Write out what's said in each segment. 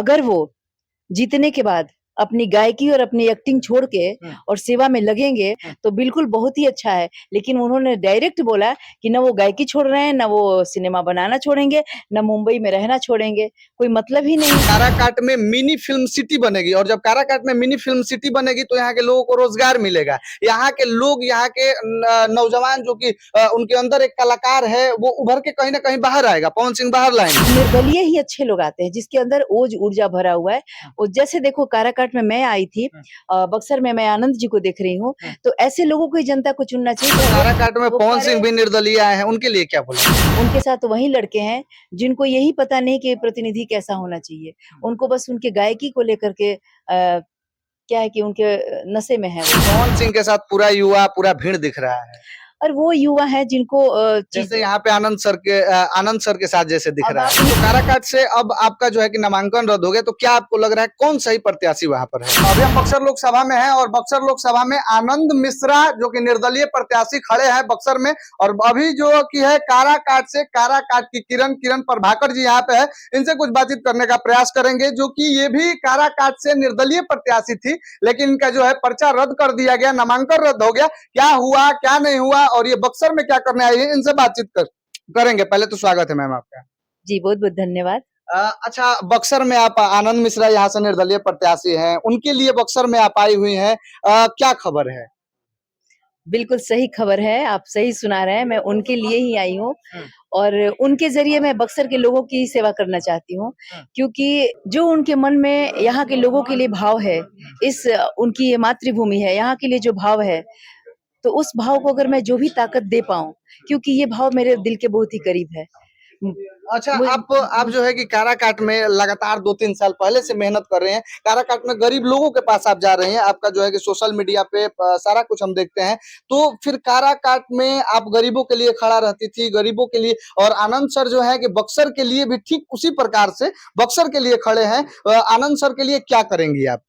अगर वो जीतने के बाद अपनी गायकी और अपनी एक्टिंग छोड़ के और सेवा में लगेंगे तो बिल्कुल बहुत ही अच्छा है। लेकिन उन्होंने डायरेक्ट बोला कि ना वो गायकी छोड़ रहे हैं, ना वो सिनेमा बनाना छोड़ेंगे, ना मुंबई में रहना छोड़ेंगे। कोई मतलब ही नहीं। काराकाट में मिनी फिल्म सिटी बनेगी और जब काराकाट में मिनी फिल्म सिटी बनेगी तो यहाँ के लोगों को रोजगार मिलेगा। यहाँ के लोग, यहाँ के नौजवान जो कि उनके अंदर एक कलाकार है, वो उभर के कहीं ना कहीं बाहर आएगा, पवन सिंह बाहर लाएंगे। निर्दलीय ही अच्छे लोग आते हैं जिसके अंदर ओज ऊर्जा भरा हुआ है। और जैसे देखो काराकाट में मैं आई थी, बक्सर में मैं आनंद जी को देख रही हूँ, तो ऐसे लोगों को ही जनता को चुनना चाहिए। काराकाट में पवन सिंह भी निर्दलीय आए हैं, उनके लिए क्या बोले? उनके साथ वही लड़के हैं जिनको यही पता नहीं कि प्रतिनिधि कैसा होना चाहिए। उनको बस उनके गायकी को लेकर के क्या है कि उनके नशे में है वो। पवन सिंह के साथ पूरा युवा, पूरा भीड़ दिख रहा है और वो युवा है जिनको जैसे यहाँ पे आनंद सर के साथ जैसे दिख रहा है। अब तो काराकाट से अब आपका जो है कि नामांकन रद्द हो गया, तो क्या आपको लग रहा है कौन सही प्रत्याशी वहां पर है? अभी हम बक्सर लोकसभा में हैं और बक्सर लोकसभा में आनंद मिश्रा जो कि निर्दलीय प्रत्याशी खड़े हैं बक्सर में, और अभी जो की है काराकाट की किरण प्रभाकर जी यहाँ पे है। इनसे कुछ बातचीत करने का प्रयास करेंगे, जो कि ये भी काराकाट से निर्दलीय प्रत्याशी थी, लेकिन इनका जो है पर्चा रद्द कर दिया गया, नामांकन रद्द हो गया। क्या हुआ, क्या नहीं हुआ और ये बक्सर में क्या करने आई है, इनसे बातचीत करेंगे। पहले तो स्वागत है मैम आपका। जी बहुत बहुत धन्यवाद। अच्छा, बक्सर में आप आनंद मिश्रा यहाँ से निर्दलीय प्रत्याशी हैं, उनके लिए बक्सर में आप आई हुई हैं, क्या खबर है? बिल्कुल सही खबर है, आप सही सुना रहे हैं। मैं उनके लिए ही आई हूँ और उनके जरिए मैं बक्सर के लोगों की सेवा करना चाहती हूँ, क्योंकि जो उनके मन में यहाँ के लोगों के लिए भाव है, इस उनकी ये मातृभूमि है, यहाँ के लिए जो भाव है, तो उस भाव को अगर मैं जो भी ताकत दे पाऊं, क्योंकि ये भाव मेरे दिल के बहुत ही करीब है। अच्छा, आप जो है कि काराकाट में लगातार 2-3 साल पहले से मेहनत कर रहे हैं। काराकाट में गरीब लोगों के पास आप जा रहे हैं, आपका जो है कि सोशल मीडिया पे सारा कुछ हम देखते हैं। तो फिर काराकाट में आप गरीबों के लिए खड़ा रहती थी, गरीबों के लिए, और आनंद सर जो है कि बक्सर के लिए भी ठीक उसी प्रकार से बक्सर के लिए खड़े हैं। आनंद सर के लिए क्या करेंगी आप?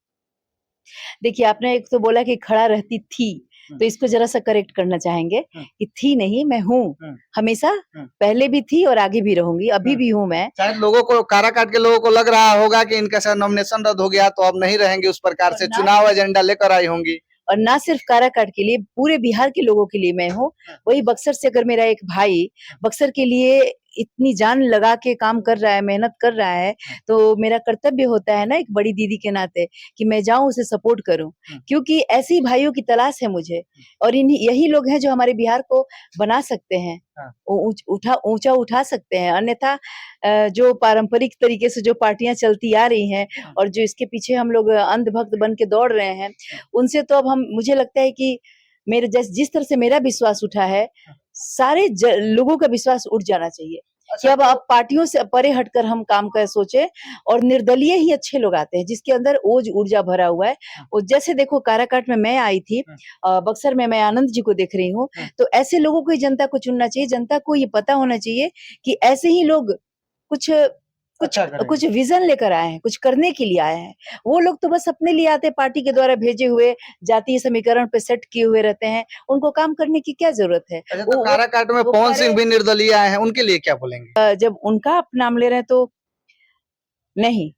देखिए, आपने एक तो बोला कि खड़ा रहती थी, तो इसको जरा-सा करेक्ट करना चाहेंगे कि थी नहीं, मैं हूँ। हमेशा पहले भी थी और आगे भी रहूँगी, अभी भी हूँ मैं। शायद लोगों को, काराकाट के लोगों को लग रहा होगा कि इनका शायद नॉमिनेशन रद्द हो गया तो अब नहीं रहेंगे, उस प्रकार से चुनाव एजेंडा लेकर आई होंगी। और ना सिर्फ काराकाट के लिए, पूरे बिहार के लोगों के लिए मैं हूँ। वही बक्सर से अगर मेरा एक भाई बक्सर के लिए इतनी जान लगा के काम कर रहा है, मेहनत कर रहा है, तो मेरा कर्तव्य होता है ना एक बड़ी दीदी के नाते कि मैं जाऊँ उसे सपोर्ट करूँ। क्योंकि ऐसे ही भाइयों की तलाश है मुझे, और इन्हीं यही लोग हैं जो हमारे बिहार को बना सकते हैं, ऊँचा उठा सकते हैं। अन्यथा जो पारंपरिक तरीके से जो पार्टियां चलती आ रही हैं और जो इसके पीछे हम लोग अंधभक्त बन के दौड़ रहे हैं, उनसे तो अब मुझे लगता है कि मेरे जिस तरह से मेरा विश्वास उठा है, सारे लोगों का विश्वास उठ जाना चाहिए कि अब आप पार्टियों से परे हटकर हम काम कर सोचे। और निर्दलीय ही अच्छे लोग आते हैं जिसके अंदर ओज ऊर्जा भरा हुआ है। और जैसे देखो काराकाट में मैं आई थी, बक्सर में मैं आनंद जी को देख रही हूँ, तो ऐसे लोगों को ही जनता को चुनना चाहिए। जनता को ये पता होना चाहिए कि ऐसे ही लोग कुछ कुछ विजन लेकर आए हैं, कुछ करने के लिए आए हैं। वो लोग तो बस अपने लिए आते हैं, पार्टी के द्वारा भेजे हुए जातीय समीकरण पे सेट किए हुए रहते हैं। उनको काम करने की क्या जरूरत है? अच्छा, तो काराकाट में पवन सिंह भी निर्दलीय आए हैं, उनके लिए क्या बोलेंगे? जब उनका आप नाम ले रहे हैं तो नहीं,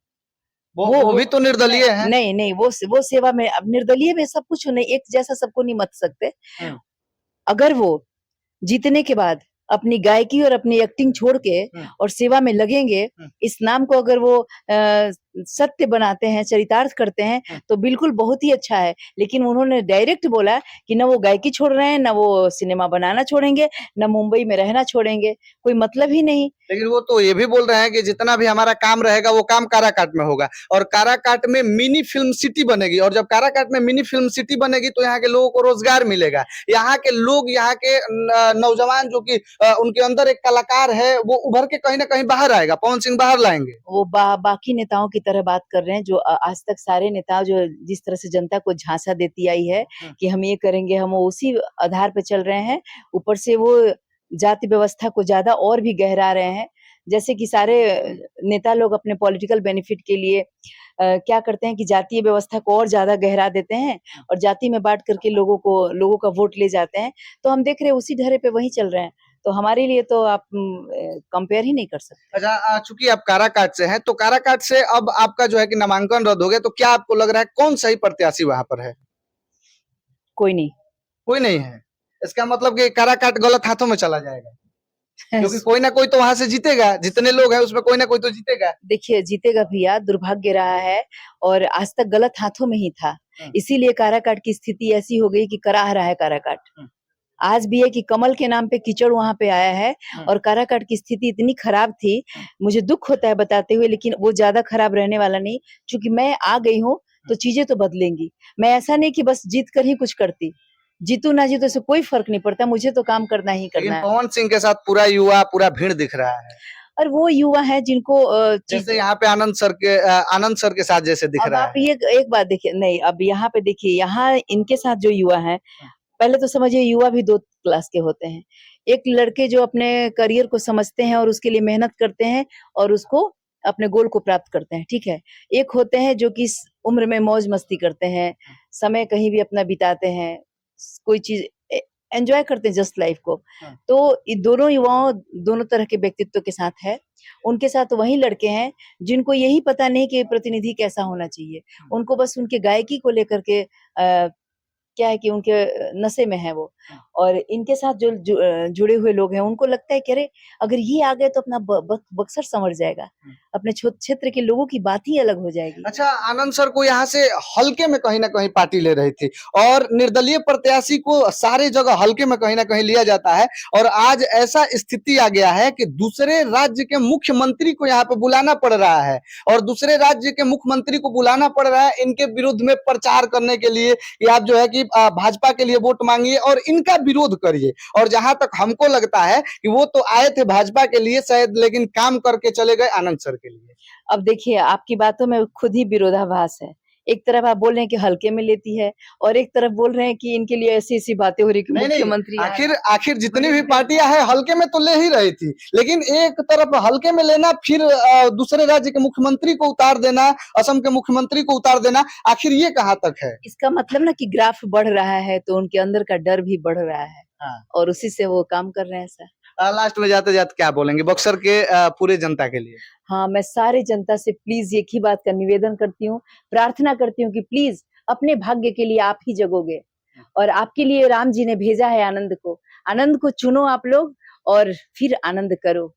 वो भी तो निर्दलीय है। नहीं नहीं, वो सेवा में, अब निर्दलीय में सब कुछ नहीं, एक जैसा सबको नहीं मत सकते। अगर वो जीतने के बाद अपनी गायकी और अपनी एक्टिंग छोड़ के और सेवा में लगेंगे, इस नाम को अगर वो सत्य बनाते हैं, चरितार्थ करते हैं, तो बिल्कुल बहुत ही अच्छा है। लेकिन उन्होंने डायरेक्ट बोला कि ना वो गायकी छोड़ रहे हैं, ना वो सिनेमा बनाना छोड़ेंगे, ना मुंबई में रहना छोड़ेंगे। कोई मतलब ही नहीं। लेकिन वो तो ये भी बोल रहे हैं कि जितना भी हमारा काम रहेगा वो काम काराकाट में होगा, और काराकाट में मिनी फिल्म सिटी बनेगी, और जब काराकाट में मिनी फिल्म सिटी बनेगी तो यहाँ के लोगों को रोजगार मिलेगा। यहाँ के लोग, यहाँ के नौजवान जो कि उनके अंदर एक कलाकार है, वो उभर के कहीं ना कहीं बाहर आएगा, पवन सिंह बाहर लाएंगे। वो बाकी नेताओं की तरह बात कर रहे हैं, जो आज तक सारे नेता जो जिस तरह से जनता को झांसा देती आई है कि हम ये करेंगे, हम उसी आधार पे चल रहे हैं। ऊपर से वो जाति व्यवस्था को ज्यादा और भी गहरा रहे हैं। जैसे कि सारे नेता लोग अपने पॉलिटिकल बेनिफिट के लिए क्या करते हैं कि जातीय व्यवस्था को और ज्यादा गहरा देते हैं और जाति में बांट करके लोगों का वोट ले जाते हैं। तो हम देख रहे हैं उसी ढर्रे पे वही चल रहे हैं। तो हमारे लिए तो आप कंपेयर ही नहीं कर सकते। अच्छा, चूंकि आप काराकाट से हैं तो काराकाट से अब आपका जो है कि नामांकन रद्द हो गया, तो क्या आपको लग रहा है कौन सही प्रत्याशी वहां पर है? कोई नहीं। कोई नहीं है। इसका मतलब कि काराकाट गलत हाथों में चला जाएगा, क्योंकि कोई ना कोई तो वहां से जीतेगा, जितने लोग हैं उसमें कोई ना कोई तो जीतेगा। देखिए, जीतेगा भैया, दुर्भाग्य रहा है और आज तक गलत हाथों में ही था। इसीलिए काराकाट की स्थिति ऐसी हो गई कि कराह रहा है काराकाट। आज भी है कि कमल के नाम पे कीचड़ वहां पे आया है और काराकाट की स्थिति इतनी खराब थी, मुझे दुख होता है बताते हुए, लेकिन वो ज्यादा खराब रहने वाला नहीं। क्योंकि मैं आ गई हूँ तो चीजें तो बदलेंगी। मैं ऐसा नहीं कि बस जीत कर ही कुछ करती, जीतू ना जीतू से कोई फर्क नहीं पड़ता, मुझे तो काम करना ही लेकिन करना है। पवन सिंह के साथ पूरा युवा, पूरा भीड़ दिख रहा है, और वो युवा है जिनको जैसे यहाँ पे आनंद सर के साथ जैसे दिख अब रहा आप है। ये एक बात देखिए, नहीं अब यहाँ पे देखिए, यहाँ इनके साथ जो युवा है, पहले तो समझिए युवा भी दो क्लास के होते हैं। एक लड़के जो अपने करियर को समझते हैं और उसके लिए मेहनत करते हैं और उसको अपने गोल को प्राप्त करते हैं, ठीक है। एक होते हैं जो कि इस उम्र में मौज मस्ती करते हैं, समय कहीं भी अपना बिताते हैं, कोई चीज एंजॉय करते हैं जस्ट लाइफ को। तो ये दोनों युवाओं दोनों तरह के व्यक्तित्व के साथ है। उनके साथ वही लड़के हैं जिनको यही पता नहीं कि प्रतिनिधि कैसा होना चाहिए। उनको बस उनके गायकी को लेकर के क्या है कि उनके नशे में है वो। और इनके साथ जो जुड़े हुए लोग हैं उनको लगता है कि अरे अगर ये आ गए तो अपना बक्सर संवर जाएगा, अपने क्षेत्र के लोगों की बात ही अलग हो जाएगी। अच्छा, आनंद सर को यहाँ से हल्के में कहीं ना कहीं पार्टी ले रही थी और निर्दलीय प्रत्याशी को सारे जगह हल्के में कहीं ना कहीं लिया जाता है, और आज ऐसा स्थिति आ गया है कि दूसरे राज्य के मुख्यमंत्री को यहाँ पे बुलाना पड़ रहा है, और दूसरे राज्य के मुख्यमंत्री को बुलाना पड़ रहा है इनके विरुद्ध में प्रचार करने के लिए कि आप जो है कि भाजपा के लिए वोट मांगिए और इनका विरोध करिए। और जहां तक हमको लगता है कि वो तो आए थे भाजपा के लिए शायद, लेकिन काम करके चले गए आनंद सर के लिए। अब देखिए, आपकी बातों में खुद ही विरोधाभास है। एक तरफ आप बोल रहे हैं कि हल्के में लेती है और एक तरफ बोल रहे हैं कि इनके लिए ऐसी-ऐसी बातें हो रही कि नहीं नहीं, मुख्यमंत्री आखिर जितनी भी पार्टियां हैं हल्के में तो ले ही रही थी, लेकिन एक तरफ हल्के में लेना, फिर दूसरे राज्य के मुख्यमंत्री को उतार देना, असम के मुख्यमंत्री को उतार देना, आखिर ये कहाँ तक है? इसका मतलब ना कि ग्राफ बढ़ रहा है तो उनके अंदर का डर भी बढ़ रहा है। हाँ। और उसी से वो काम कर रहे हैं सर। लास्ट में जाते जाते क्या बोलेंगे बक्सर के पूरे जनता के लिए? हाँ, मैं सारी जनता से प्लीज एक ही बात का निवेदन करती हूँ, प्रार्थना करती हूँ कि प्लीज अपने भाग्य के लिए आप ही जगोगे और आपके लिए राम जी ने भेजा है आनंद को। आनंद को चुनो आप लोग और फिर आनंद करो।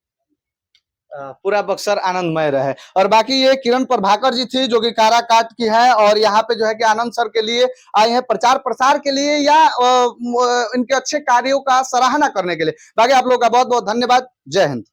पूरा बक्सर आनंदमय रहे। और बाकी ये किरण प्रभाकर जी थी जो कि काराकाट की है, और यहाँ पे जो है कि आनंद सर के लिए आई हैं प्रचार प्रसार के लिए या इनके अच्छे कार्यों का सराहना करने के लिए। बाकी आप लोग का बहुत बहुत धन्यवाद। जय हिंद।